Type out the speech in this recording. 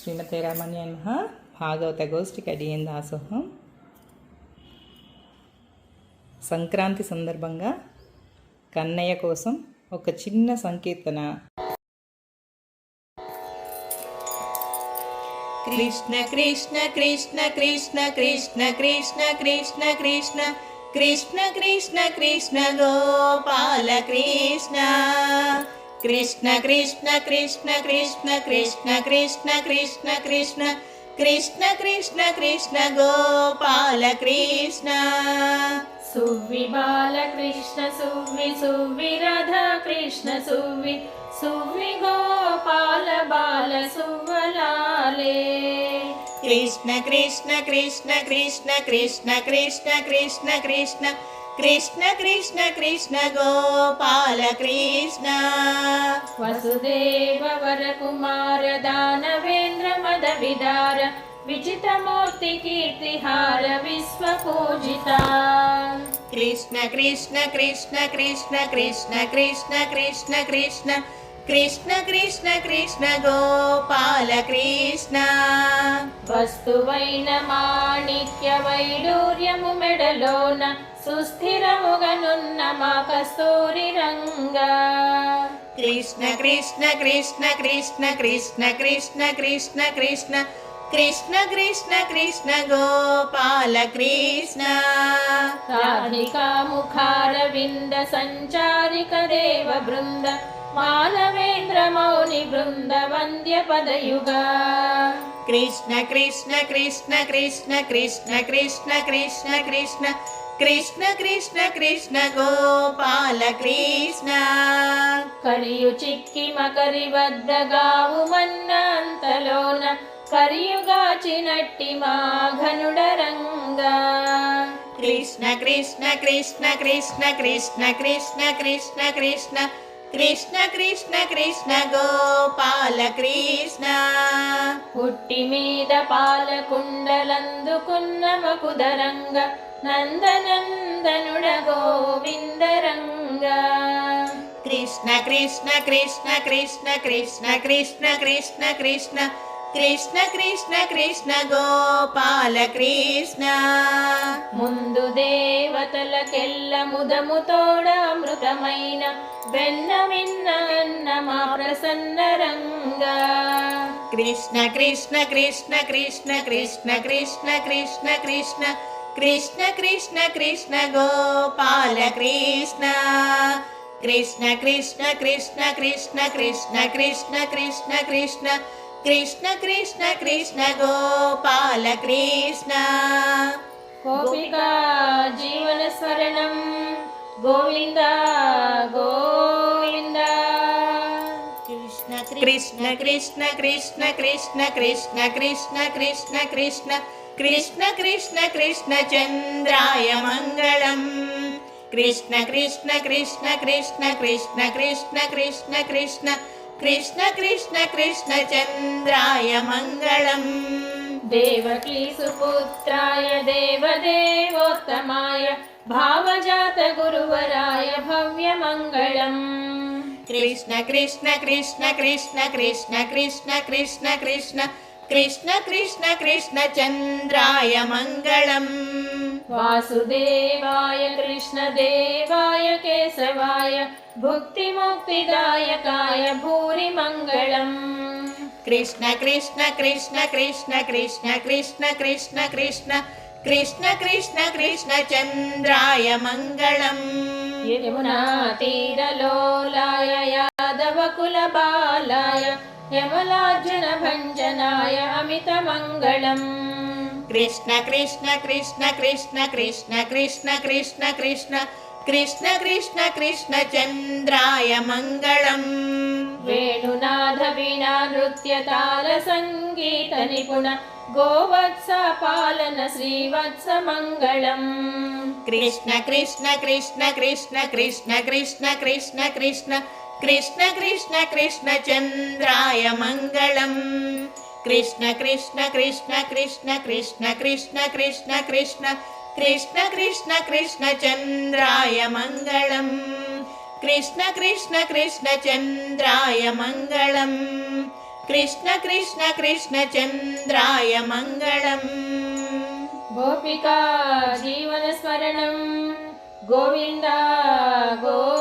శ్రీమతే రామాన్యాయ నమః. భాగవత గోష్ఠికడియన్ దాసోహం. సంక్రాంతి సందర్భంగా కన్నయ్య కోసం ఒక చిన్న సంకీర్తన. కృష్ణ కృష్ణ కృష్ణ కృష్ణ కృష్ణ కృష్ణ కృష్ణ కృష్ణ కృష్ణ కృష్ణ కృష్ణ గోపాల కృష్ణ కృష్ణ కృష్ణ కృష్ణ కృష్ణ కృష్ణ కృష్ణ కృష్ణ కృష్ణ కృష్ణ కృష్ణ కృష్ణ గోపాల కృష్ణ సువ్వి బాల కృష్ణ సువ్వి సువ్వి రాధా కృష్ణ సువ్వి సువ్వి గోపాల బాల సువ్వలాలే కృష్ణ కృష్ణ కృష్ణ కృష్ణ కృష్ణ కృష్ణ కృష్ణ కృష్ణ కృష్ణ కృష్ణ కృష్ణ గోపాల కృష్ణ వసుదేవ వర కుమార దానవేంద్ర మద విదార విచితమూర్తి కీర్తిహార విశ్వ పూజిత కృష్ణ కృష్ణ కృష్ణ కృష్ణ కృష్ణ కృష్ణ కృష్ణ కృష్ణ కృష్ణ కృష్ణ కృష్ణ గోపాల కృష్ణ వస్తువైన మాణిక్య వైడూర్యము మెడలోన సుస్థిరముగనున్న మా కస్తూరి రంగా కృష్ణ కృష్ణ కృష్ణ కృష్ణ కృష్ణ కృష్ణ కృష్ణ కృష్ణ కృష్ణ కృష్ణ కృష్ణ గోపాల కృష్ణ రాధికా ముఖారవింద సంచారిక దేవ బృంద మానవేంద్ర మౌని బృంద వంద్య పదయుగా కృష్ణ కృష్ణ కృష్ణ కృష్ణ కృష్ణ కృష్ణ కృష్ణ కృష్ణ కృష్ణ కృష్ణ కృష్ణ గోపాల కృష్ణ కరియు చిక్కి మకరి వద్ద గావు మన్నంతలోన కరియుగాచినట్టి మా ఘనుడ రంగా కృష్ణ కృష్ణ కృష్ణ కృష్ణ కృష్ణ కృష్ణ కృష్ణ కృష్ణ కృష్ణ కృష్ణ కృష్ణ గోపాల కృష్ణ పుట్టి మీద పాలకుండలందుకున్న మకుదరంగ నందనందనుడ గోవిందరంగా కృష్ణ కృష్ణ కృష్ణ కృష్ణ కృష్ణ కృష్ణ కృష్ణ కృష్ణ కృష్ణ కృష్ణ కృష్ణ గోపాల కృష్ణ ముందు దేవతలకెల్ల ముదముతోడ అమృతమైన వెన్న విన్న వెన్న మా ప్రసన్న రంగా కృష్ణ కృష్ణ కృష్ణ కృష్ణ కృష్ణ కృష్ణ కృష్ణ కృష్ణ కృష్ణ కృష్ణ కృష్ణ గోపాల కృష్ణ కృష్ణ కృష్ణ కృష్ణ కృష్ణ కృష్ణ కృష్ణ కృష్ణ కృష్ణ కృష్ణ కృష్ణ కృష్ణ గోపాల కృష్ణ గోపికా జీవన స్మరణం గోవింద గోవింద కృష్ణ కృష్ణ కృష్ణ కృష్ణ కృష్ణ కృష్ణ కృష్ణ కృష్ణ కృష్ణ కృష్ణ కృష్ణ కృష్ణ చంద్రాయ మంగళం కృష్ణ కృష్ణ కృష్ణ కృష్ణ కృష్ణ కృష్ణ కృష్ణ కృష్ణ కృష్ణ కృష్ణ కృష్ణ చంద్రాయ మంగళం దేవకీ సుపుత్రాయ దేవదేవోత్తమాయ భావజాత గురువరాయ భవ్య మంగళం కృష్ణ కృష్ణ కృష్ణ కృష్ణ కృష్ణ కృష్ణ కృష్ణ కృష్ణ కృష్ణ కృష్ణ కృష్ణ చంద్రాయ మంగళం వాసుదేవాయ కృష్ణదేవాయ కేశవాయ భుక్తి ముక్తిదాయకాయ భూరి మంగళం కృష్ణ కృష్ణ కృష్ణ కృష్ణ కృష్ణ కృష్ణ కృష్ణ కృష్ణ కృష్ణ కృష్ణ కృష్ణ చంద్రాయ మంగళం యమునా తీరలోలాయ యాదవ కుల బాలాయ యమలార్జున భంజనాయ అమిత మంగళం కృష్ణ కృష్ణ కృష్ణ కృష్ణ కృష్ణ కృష్ణ కృష్ణ కృష్ణ కృష్ణ కృష్ణ కృష్ణ చంద్రాయ మంగళం వేణునాథ వీణా నృత్య తాళ సంగీత నిపుణ గోవత్స పాలన శ్రీవత్స మంగళం కృష్ణ కృష్ణ కృష్ణ కృష్ణ కృష్ణ కృష్ణ కృష్ణ కృష్ణ కృష్ణ కృష్ణ కృష్ణ చంద్రాయ మంగళం కృష్ణ కృష్ణ కృష్ణ కృష్ణ కృష్ణ కృష్ణ కృష్ణ కృష్ణ కృష్ణ కృష్ణ కృష్ణ చంద్రాయ మంగళం కృష్ణ కృష్ణ కృష్ణ చంద్రాయ మంగళం कृष्ण कृष्ण कृष्णचन्द्राय मङ्गलम् गोपिका जीवनस्मरणं गोविन्द गो